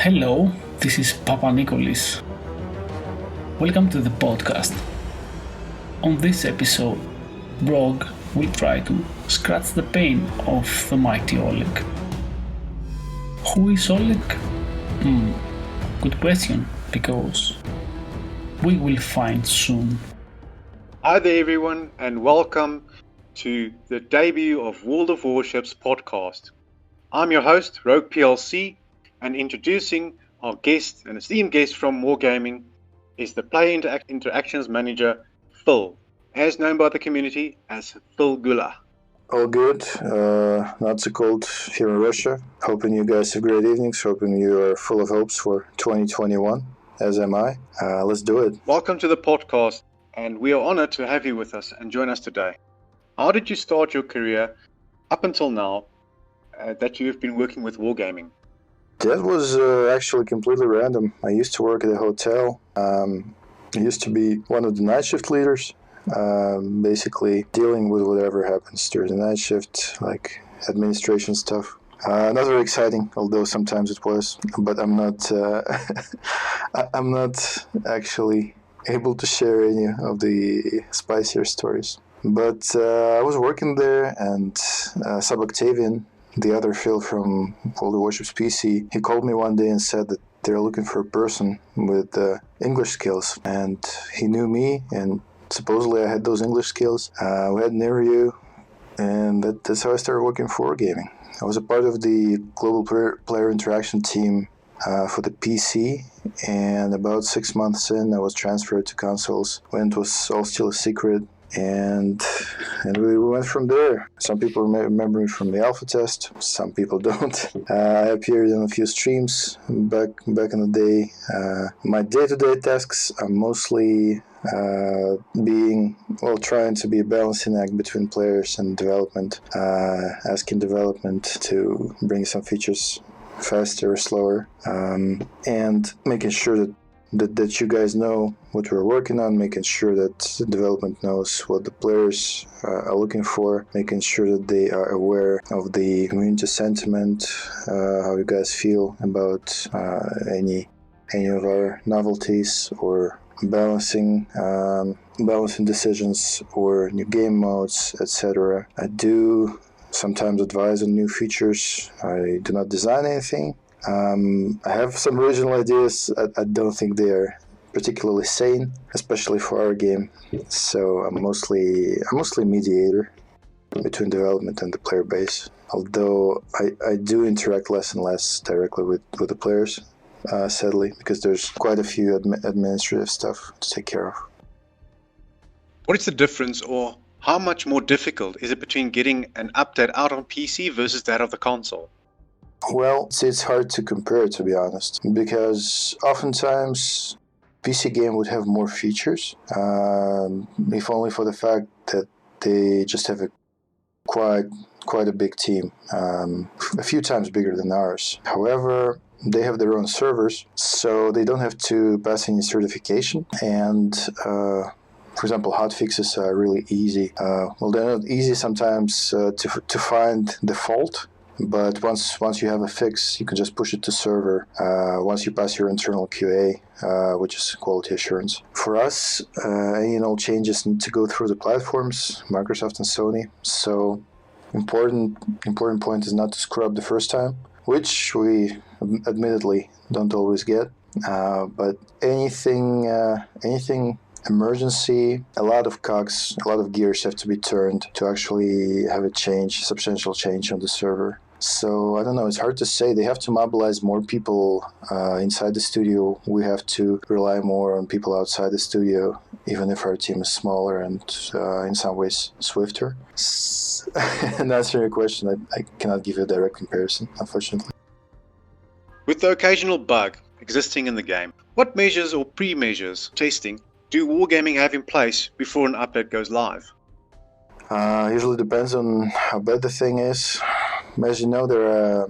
Hello, this is Papanikolis. Welcome to the podcast. On this episode, Rogue will try to scratch the pain of the mighty Oleg. Who is Oleg? Good question, because we will find soon. Hi there everyone, and welcome to the debut of World of Warships podcast. I'm your host, RoguePLC, and introducing our guest, an esteemed guest from Wargaming, is the Player Interactions Manager, Phil, as known by the community as Philigula. All good. Not so cold here in Russia. Hoping you guys have great evenings. Hoping you are full of hopes for 2021, as am I. Let's do it. Welcome to the podcast, and we are honored to have you with us and join us today. How did you start your career up until now that you have been working with Wargaming? That was actually completely random. I used to work at a hotel. I used to be one of the night shift leaders, basically dealing with whatever happens during the night shift, like administration stuff. Not very exciting, although sometimes it was. But I'm not. I'm not actually able to share any of the spicier stories. But I was working there, and Octavian, the other Phil from World of Warships PC, he called me one day and said that they're looking for a person with English skills. And he knew me, and supposedly I had those English skills. We had an interview, and that's how I started working for Wargaming. I was a part of the global player interaction team for the PC, and about 6 months in, I was transferred to consoles when it was all still a secret. And we went from there. Some people remember me from the alpha test, some people don't. I appeared in a few streams back in the day. My day-to-day tasks are mostly trying to be a balancing act between players and development, asking development to bring some features faster or slower, and making sure that you guys know what we're working on, making sure that the development knows what the players are looking for, making sure that they are aware of the community sentiment, how you guys feel about any of our novelties, or balancing decisions, or new game modes, etc. I do sometimes advise on new features. I do not design anything. I have some original ideas. I don't think they are particularly sane, especially for our game. So I'm mostly a mediator between development and the player base. Although I do interact less and less directly with the players, sadly, because there's quite a few administrative stuff to take care of. What is the difference, or how much more difficult is it between getting an update out on PC versus that of the console? Well, it's hard to compare, to be honest, because oftentimes PC game would have more features, if only for the fact that they just have quite a big team, a few times bigger than ours. However, they have their own servers, so they don't have to pass any certification, and for example, hotfixes are really easy. They're not easy sometimes to find the fault. But once you have a fix, you can just push it to server once you pass your internal QA, which is quality assurance. For us, any and all changes need to go through the platforms, Microsoft and Sony. So important point is not to screw up the first time, which we admittedly don't always get. But anything emergency, a lot of cogs, a lot of gears have to be turned to actually have a substantial change on the server. So I don't know, it's hard to say. They have to mobilize more people inside the studio. We have to rely more on people outside the studio, even if our team is smaller and in some ways swifter. And answering your question, I cannot give you a direct comparison, unfortunately. With the occasional bug existing in the game, what measures or pre-measures testing do Wargaming have in place before an update goes live? Usually depends on how bad the thing is. As you know, there are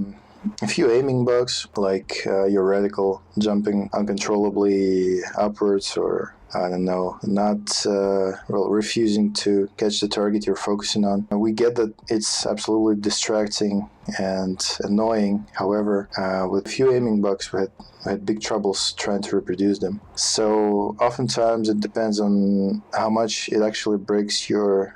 a few aiming bugs, like your reticle jumping uncontrollably upwards, or I don't know, not refusing to catch the target you're focusing on. We get that it's absolutely distracting and annoying. However, with a few aiming bugs, we had big troubles trying to reproduce them. So oftentimes it depends on how much it actually breaks your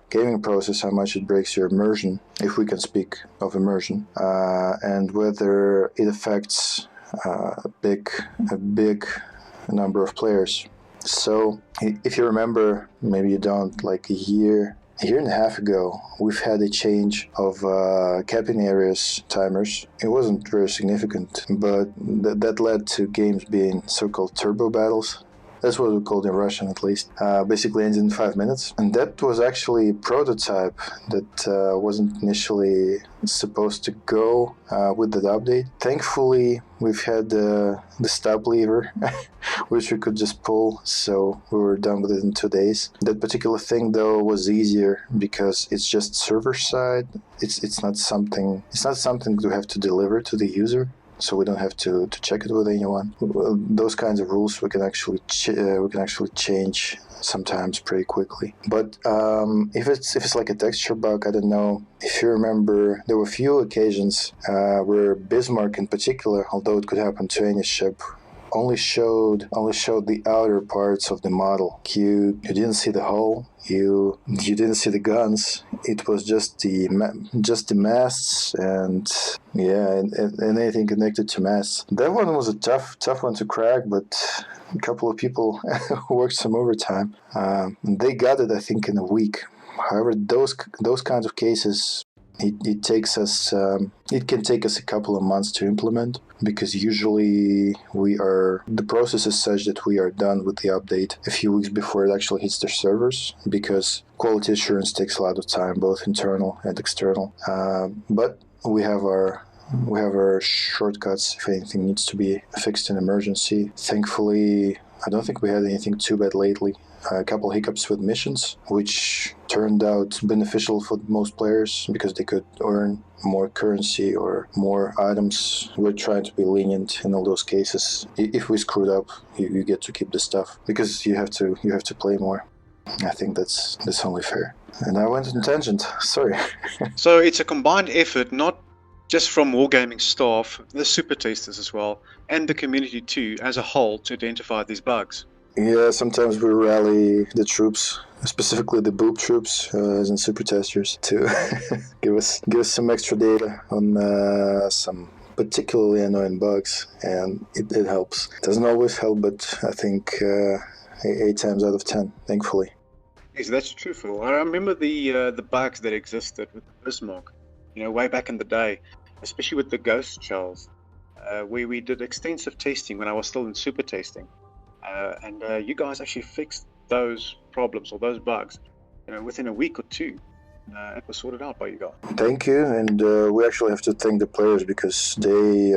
gaming process, how much it breaks your immersion, if we can speak of immersion, and whether it affects a big number of players. So if you remember, maybe you don't, like a year and a half ago, we've had a change of capping areas timers. It wasn't very significant, but that led to games being so-called turbo battles. That's what we called in Russian, at least. Basically ended in 5 minutes. And that was actually a prototype that wasn't initially supposed to go with that update. Thankfully, we've had the stop lever, which we could just pull, so we were done with it in 2 days. That particular thing, though, was easier because it's just server side. It's not something we have to deliver to the user. So we don't have to check it with anyone. Those kinds of rules we can actually change sometimes pretty quickly. But if it's like a texture bug, I don't know if you remember. There were a few occasions where Bismarck, in particular, although it could happen to any ship, only showed the outer parts of the model. You didn't see the hull. You didn't see the guns. It was just the masts and anything connected to masts. That one was a tough one to crack, but a couple of people worked some overtime. They got it, I think, in a week. However, those kinds of cases, it takes us. It can take us a couple of months to implement, because usually the process is such that we are done with the update a few weeks before it actually hits their servers, because quality assurance takes a lot of time, both internal and external. But we have our shortcuts if anything needs to be fixed in emergency. Thankfully, I don't think we had anything too bad lately. A couple hiccups with missions, which turned out beneficial for most players because they could earn more currency or more items. We're trying to be lenient in all those cases. If we screwed up, you get to keep the stuff because you have to play more. I think that's only fair. And I went on tangent. Sorry. So it's a combined effort, not just from Wargaming staff, the super testers as well, and the community too, as a whole, to identify these bugs. Yeah, sometimes we rally the troops, specifically the boob troops, as in super testers, to give us some extra data on some particularly annoying bugs, and it helps. It doesn't always help, but I think 8 times out of 10, thankfully. Yes, that's true, Phil. I remember the bugs that existed with the Bismarck, way back in the day, especially with the ghost shells. We did extensive testing when I was still in super testing. And you guys actually fixed those problems or those bugs, within a week or two. It was sorted out by you guys. Thank you, and we actually have to thank the players because they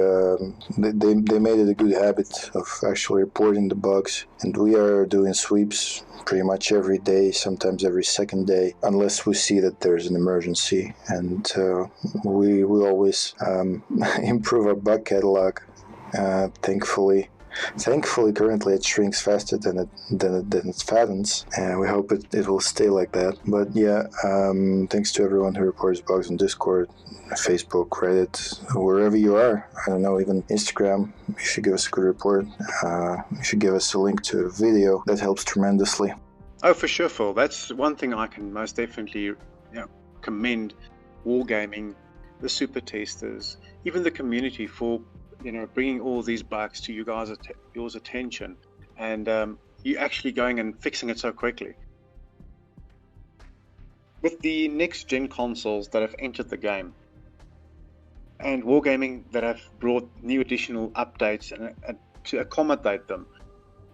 made it a good habit of actually reporting the bugs, and we are doing sweeps pretty much every day, sometimes every second day, unless we see that there's an emergency, and we always improve our bug catalog. Thankfully, currently it shrinks faster than it fattens, and we hope it will stay like that. But yeah, thanks to everyone who reports bugs on Discord, Facebook, Reddit, wherever you are. I don't know, even Instagram. If you give us a good report, if you give us a link to a video, that helps tremendously. Oh, for sure, Phil. That's one thing I can most definitely commend Wargaming, the super testers, even the community for bringing all these bugs to you guys' attention, and you actually going and fixing it so quickly. With the next-gen consoles that have entered the game, and Wargaming that have brought new additional updates and to accommodate them,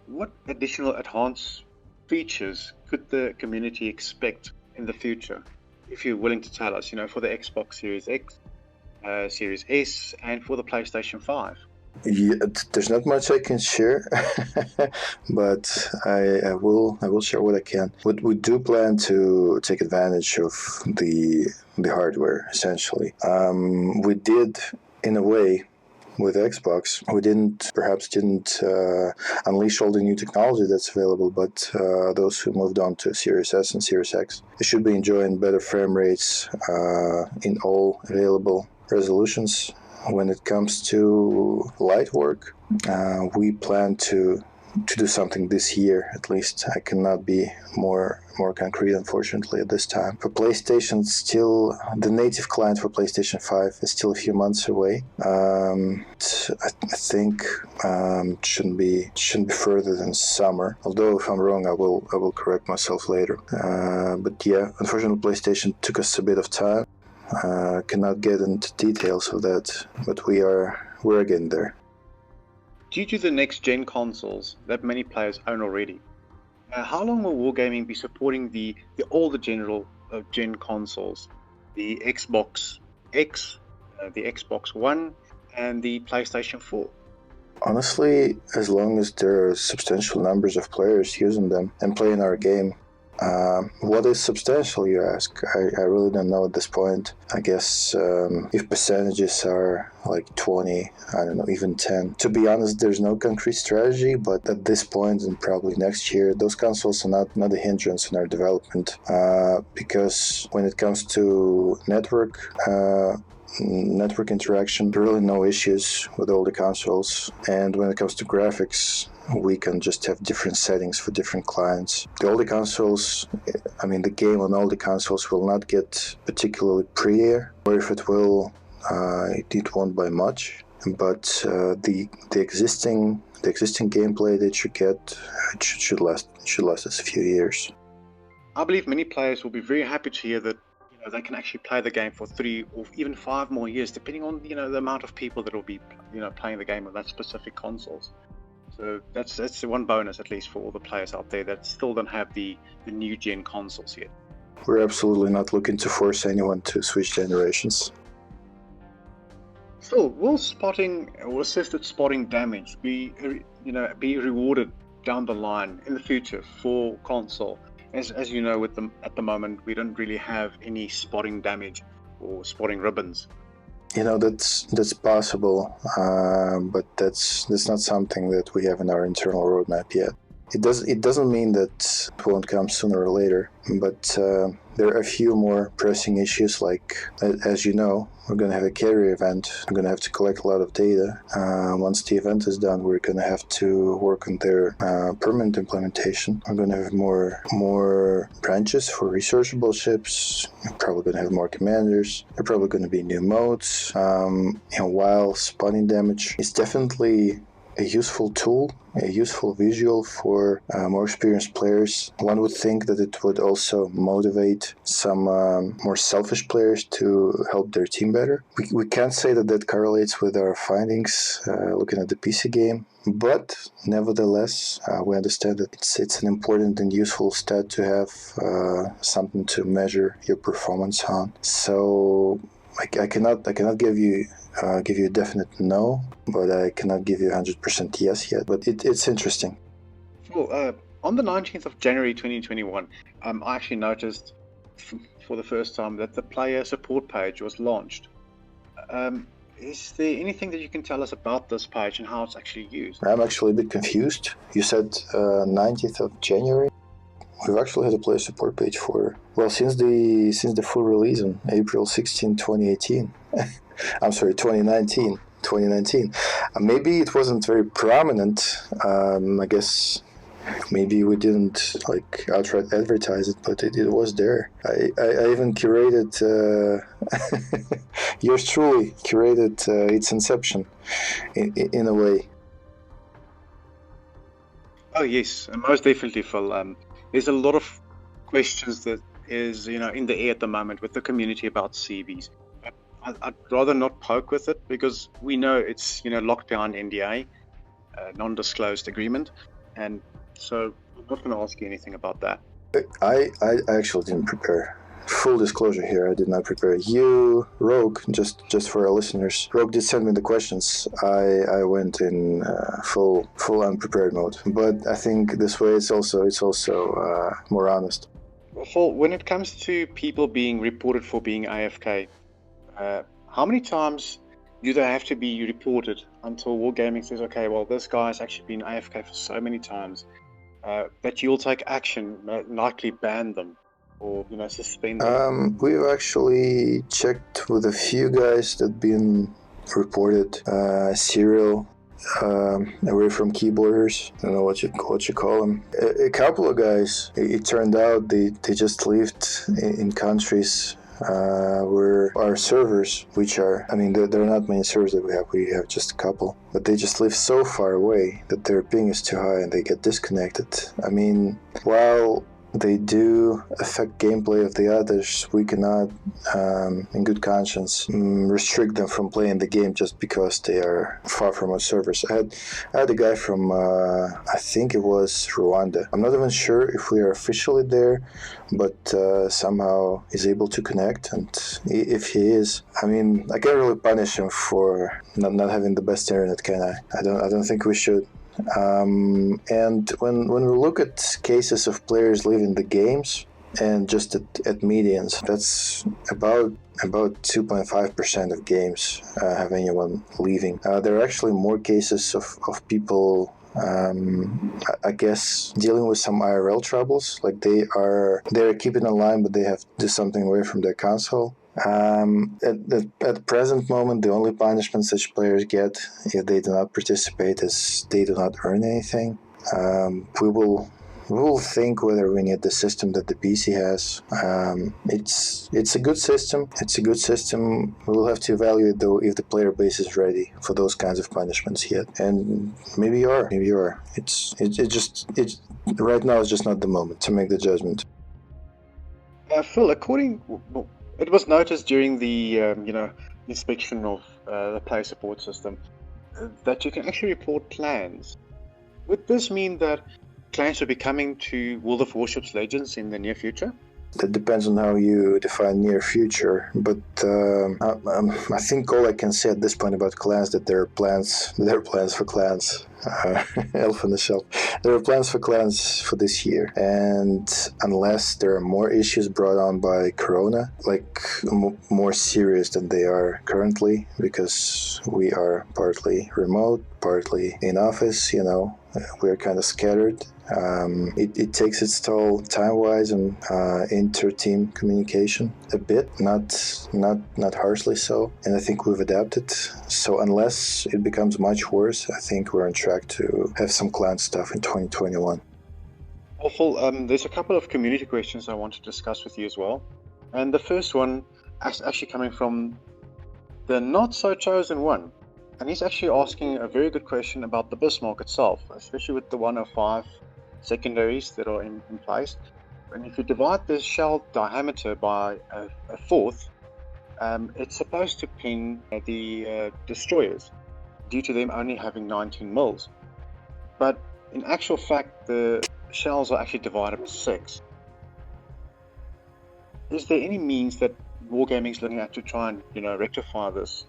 what additional enhanced features could the community expect in the future, if you're willing to tell us, for the Xbox Series X, Series S, and for the PlayStation 5? Yeah, there's not much I can share, but I will share what I can. We do plan to take advantage of the hardware, essentially. We did in a way, with Xbox, we perhaps didn't unleash all the new technology that's available, but those who moved on to Series S and Series X, they should be enjoying better frame rates in all available resolutions. When it comes to light work, we plan to do something this year, at least. I cannot be more concrete, unfortunately, at this time. For PlayStation, still the native client for PlayStation 5 is still a few months away. I think shouldn't be further than summer. Although if I'm wrong, I will correct myself later. But yeah, unfortunately, PlayStation took us a bit of time. Cannot get into details of that, but we're getting there. Due to the next-gen consoles that many players own already, how long will Wargaming be supporting the older gen consoles, the Xbox X, the Xbox One, and the PlayStation 4? Honestly, as long as there are substantial numbers of players using them and playing our game. What is substantial, you ask? I really don't know at this point. I guess if percentages are like 20, I don't know, even 10. To be honest, there's no concrete strategy, but at this point and probably next year, those consoles are not a hindrance in our development, because when it comes to network interaction, there are really no issues with all the consoles. And when it comes to graphics, we can just have different settings for different clients. The older consoles, the game on all the consoles will not get particularly prettier, or if it will, it won't by much. But the existing gameplay that you get should last us a few years. I believe many players will be very happy to hear that they can actually play the game for 3 or even 5 more years, depending on the amount of people that will be playing the game on that specific consoles. So that's the one bonus, at least for all the players out there that still don't have the new gen consoles yet. We're absolutely not looking to force anyone to switch generations. Still, will spotting or assisted spotting damage be rewarded down the line in the future for console? As you know, with them at the moment, we don't really have any spotting damage or spotting ribbons. That's possible, but that's not something that we have in our internal roadmap yet. It doesn't mean that it won't come sooner or later, but there are a few more pressing issues, like, as you know, we're going to have a carrier event. We're going to have to collect a lot of data. Once the event is done, we're going to have to work on their permanent implementation. We're going to have more branches for researchable ships. We're probably going to have more commanders. There are probably going to be new modes. While spotting damage is definitely a useful tool, a useful visual for more experienced players. One would think that it would also motivate some more selfish players to help their team better. We can't say that correlates with our findings looking at the PC game, but nevertheless, we understand that it's an important and useful stat to have something to measure your performance on. So I cannot give you a definite no, but I cannot give you 100% yes yet. But it's interesting. Well, on the 19th of January 2021, I actually noticed for the first time that the player support page was launched. Is there anything that you can tell us about this page and how it's actually used? I'm actually a bit confused. You said 19th of January? We've actually had a player support page since the full release on April 16, 2018. I'm sorry, 2019. Maybe it wasn't very prominent. I guess maybe we didn't outright advertise it, but it was there. I even curated, yours truly curated its inception in a way. Oh yes, most definitely, Phil. There's a lot of questions that is in the air at the moment with the community about Seabees. I'd rather not poke with it because we know it's locked behind NDA, non-disclosed agreement, and so I'm not going to ask you anything about that. I actually didn't prepare. Full disclosure here, I did not prepare. You, Rogue, just for our listeners, Rogue did send me the questions. I went in full unprepared mode, but I think this way it's also more honest. Well, when it comes to people being reported for being AFK, how many times do they have to be reported until Wargaming says, okay, well, this guy's actually been AFK for so many times that you'll take action, likely ban them or suspend them? We've actually checked with a few guys that been reported serial away from keyboarders. I don't know what you call them. A couple of guys, it turned out they just lived in countries where our servers, which are, there are not many servers that we have just a couple, but they just live so far away that their ping is too high and they get disconnected. While they do affect gameplay of the others, we cannot, in good conscience, restrict them from playing the game just because they are far from our servers. I had a guy from, I think it was Rwanda. I'm not even sure if we are officially there, but somehow he's able to connect. And if he is, I can't really punish him for not having the best internet, can I? I don't think we should. And when we look at cases of players leaving the games and just at medians, that's about 2.5% of games have anyone leaving. There are actually more cases of people, I guess, dealing with some IRL troubles, like they're keeping online but they have to do something away from their console. At the present moment, the only punishment such players get if they do not participate is they do not earn anything. We will think whether we need the system that the PC has. It's a good system. We will have to evaluate though if the player base is ready for those kinds of punishments yet. And maybe you are. It's right now it's just not the moment to make the judgment. Phil, it was noticed during the inspection of the player support system that you can actually report clans. Would this mean that clans will be coming to World of Warships Legends in the near future? That depends on how you define near future, but I think all I can say at this point about clans that there are plans for clans. Elf on the shelf. There are plans for clans for this year, and unless there are more issues brought on by Corona, like more serious than they are currently, because we are partly remote, partly in office, we're kind of scattered. It takes its toll time-wise and inter-team communication a bit, not harshly so, and I think we've adapted. So unless it becomes much worse, I think we're on track to have some clan stuff in 2021. Awful. There's a couple of community questions I want to discuss with you as well, and the first one is actually coming from the not-so-chosen one. And he's actually asking a very good question about the Bismarck itself, especially with the 105 secondaries that are in place. And if you divide the shell diameter by a fourth, it's supposed to ping the destroyers due to them only having 19 mils. But in actual fact, the shells are actually divided by 6. Is there any means that Wargaming is looking at to try and rectify this?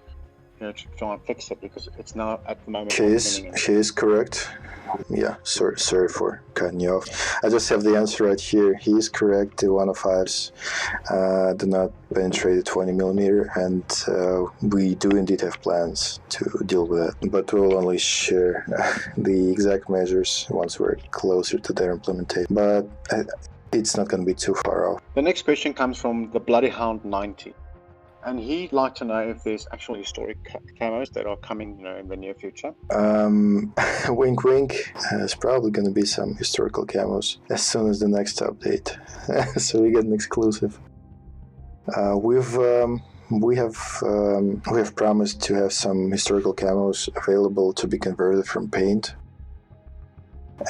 To try and fix it, because it's now at the moment. She is correct. Yeah, sorry for cutting you off. I just have the answer right here. He is correct. The 105s do not penetrate the 20 millimeter, and we do indeed have plans to deal with that. But we'll only share the exact measures once we're closer to their implementation. But it's not going to be too far off. The next question comes from the Bloody Hound 90. And he'd like to know if there's actual historic camos that are coming, in the near future. Wink, wink. There's probably going to be some historical camos as soon as the next update, so we get an exclusive. We have promised to have some historical camos available to be converted from paint,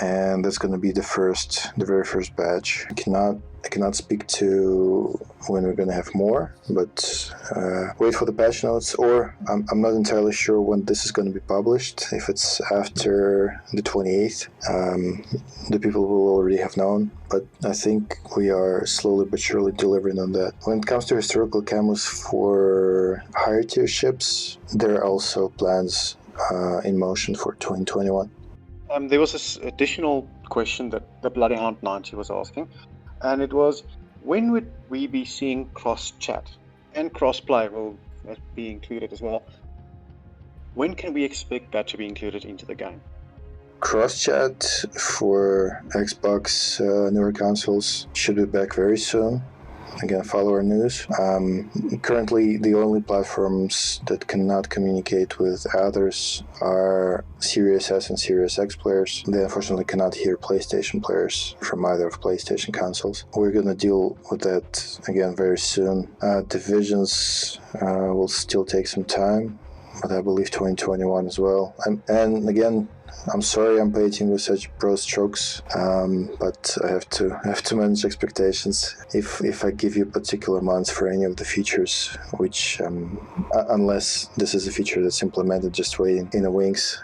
and that's going to be the very first batch. I cannot speak to when we're going to have more, but wait for the patch notes, or I'm not entirely sure when this is going to be published. If it's after the 28th, the people will already have known, but I think we are slowly but surely delivering on that. When it comes to historical camos for higher tier ships, there are also plans in motion for 2021. There was this additional question that the Bloody Hound 90 was asking. And it was, when would we be seeing cross-chat? And cross-play will be included as well. When can we expect that to be included into the game? Cross-chat for Xbox newer consoles should be back very soon. Again, follow our news. Currently, the only platforms that cannot communicate with others are Series S and Series X players. They unfortunately cannot hear PlayStation players from either of PlayStation consoles. We're going to deal with that again very soon. Divisions will still take some time, but I believe 2021 as well. And again, I'm sorry I'm painting with such broad strokes, but I have to manage expectations. If I give you particular months for any of the features, which unless this is a feature that's implemented just waiting in the wings,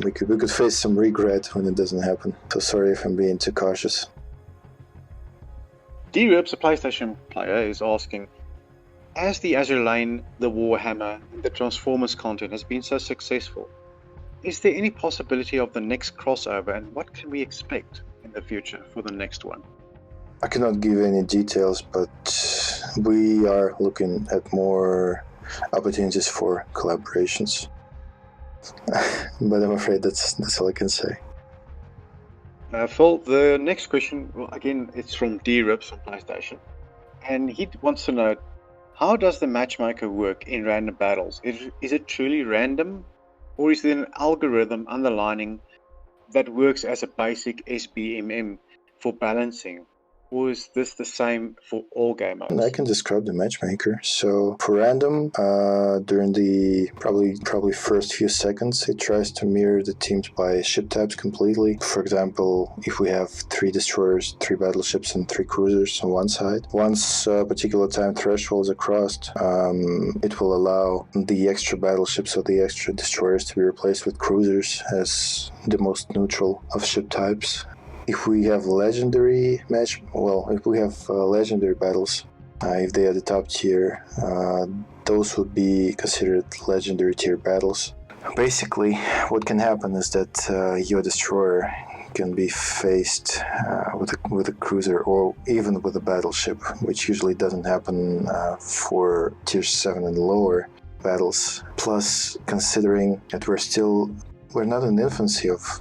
we could face some regret when it doesn't happen. So sorry if I'm being too cautious. D-Rips, a PlayStation player, is asking, as the Azure Lane, the Warhammer, and the Transformers content has been so successful, is there any possibility of the next crossover, and what can we expect in the future for the next one? I cannot give any details, but we are looking at more opportunities for collaborations. But I'm afraid that's all I can say. Phil, the next question, well, again, it's from D-Rips on PlayStation, and he wants to know, how does the matchmaker work in random battles? Is it truly random? Or is there an algorithm underlining that works as a basic SBMM for balancing? Or is this the same for all game modes? I can describe the matchmaker. So for random, during the probably first few seconds, it tries to mirror the teams by ship types completely. For example, if we have 3 destroyers, 3 battleships, and 3 cruisers on one side, once a particular time thresholds are crossed, it will allow the extra battleships or the extra destroyers to be replaced with cruisers as the most neutral of ship types. If we have legendary legendary battles, if they are the top tier, those would be considered legendary tier battles. Basically, what can happen is that your destroyer can be faced with a cruiser or even with a battleship, which usually doesn't happen for tier 7 and lower battles. Plus, considering that we're not in infancy of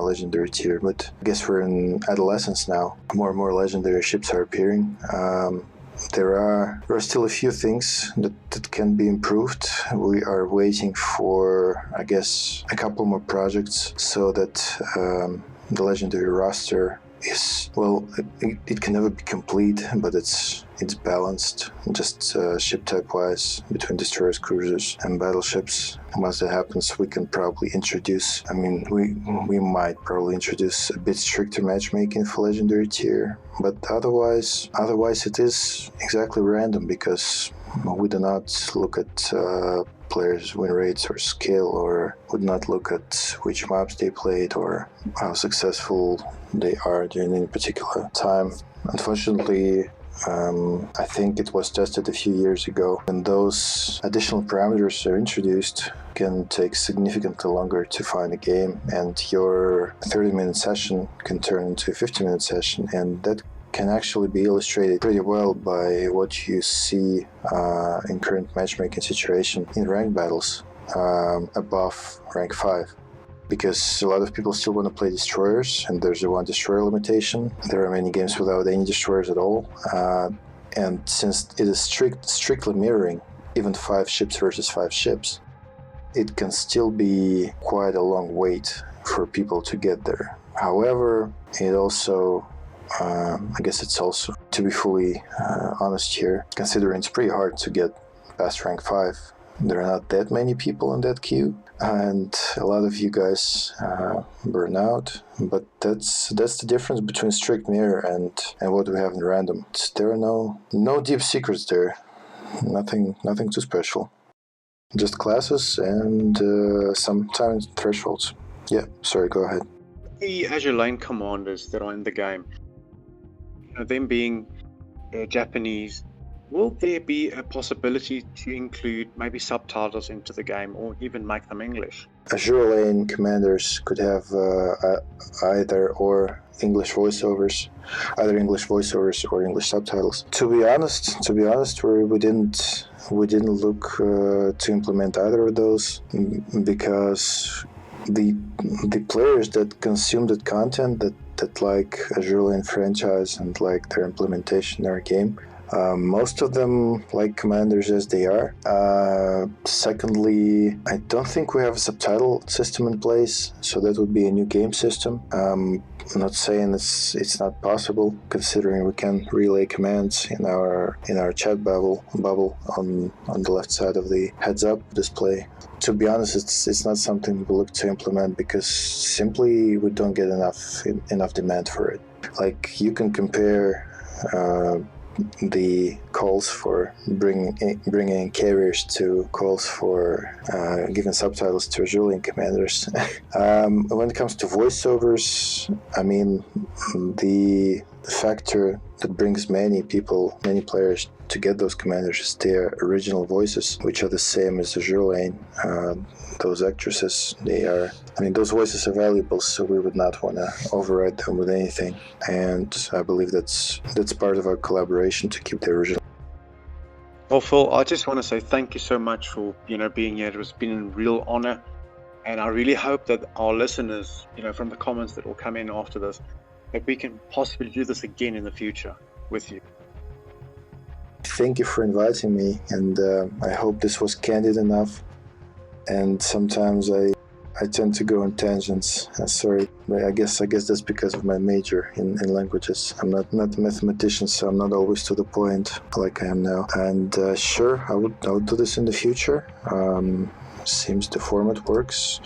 legendary tier, but I guess we're in adolescence now. More and more legendary ships are appearing. There are still a few things that can be improved. We are waiting for, I guess, a couple more projects so that the legendary roster is, well, it can never be complete, but it's balanced, just ship type wise, between destroyers, cruisers, and battleships. Once that happens, we can probably introduce, we might probably introduce a bit stricter matchmaking for legendary tier, but otherwise it is exactly random, because we do not look at players' win rates or skill, or would not look at which maps they played or how successful they are during any particular time. Unfortunately, I think it was tested a few years ago, and those additional parameters are introduced can take significantly longer to find a game, and your 30-minute session can turn into a 50-minute session, and that can actually be illustrated pretty well by what you see in current matchmaking situation in ranked battles above rank 5. Because a lot of people still want to play destroyers, and there's a 1 destroyer limitation. There are many games without any destroyers at all, and since it is strictly mirroring, even 5 ships versus 5 ships, it can still be quite a long wait for people to get there. However, it also, I guess it's also, to be fully honest here, considering it's pretty hard to get past rank 5, there are not that many people in that queue, and a lot of you guys burn out. But that's the difference between strict mirror and what we have in random. There are no deep secrets there, nothing too special, just classes and some time thresholds. Yeah, sorry, go ahead. The Azure Lane commanders that are in the game, them being Japanese, will there be a possibility to include maybe subtitles into the game or even make them English? Azure Lane commanders could have either English voiceovers or English subtitles. To be honest, we didn't look to implement either of those because the players that consume that content that like Azure Lane franchise and like their implementation in our game, most of them like commanders as they are. Secondly, I don't think we have a subtitle system in place, so that would be a new game system. I'm not saying it's not possible, considering we can relay commands in our chat bubble on the left side of the heads-up display. To be honest, it's not something we look to implement because simply we don't get enough demand for it. Like, you can compare the calls for bringing in carriers to calls for giving subtitles to Azure Lane commanders. When it comes to voiceovers, I mean, the factor that brings many players to get those commanders is their original voices, which are the same as Azure Lane. Those actresses, those voices are valuable, so we would not want to override them with anything. And I believe that's part of our collaboration to keep the original. Well, Phil, I just want to say thank you so much for being here. It has been a real honor, and I really hope that our listeners, from the comments that will come in after this, that we can possibly do this again in the future with you. Thank you for inviting me, and I hope this was candid enough. And sometimes I tend to go on tangents. Sorry, but I guess that's because of my major in languages. I'm not a mathematician, so I'm not always to the point like I am now. And sure, I would do this in the future. Seems the format works.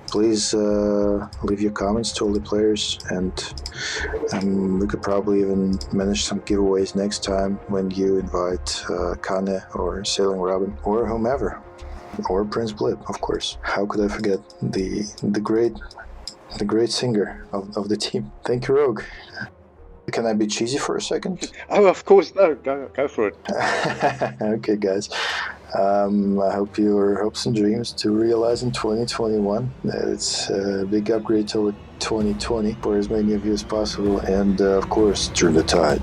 Please leave your comments to all the players, and we could probably even manage some giveaways next time when you invite Kane or Sailing Robin or whomever, or Prince Blip, of course. How could I forget the great singer of the team? Thank you, Rogue. Can I be cheesy for a second? Oh, of course, no, go for it. Okay, guys. I hope your hopes and dreams to realize in 2021. It's a big upgrade toward 2020 for as many of you as possible, and of course, turn the tide.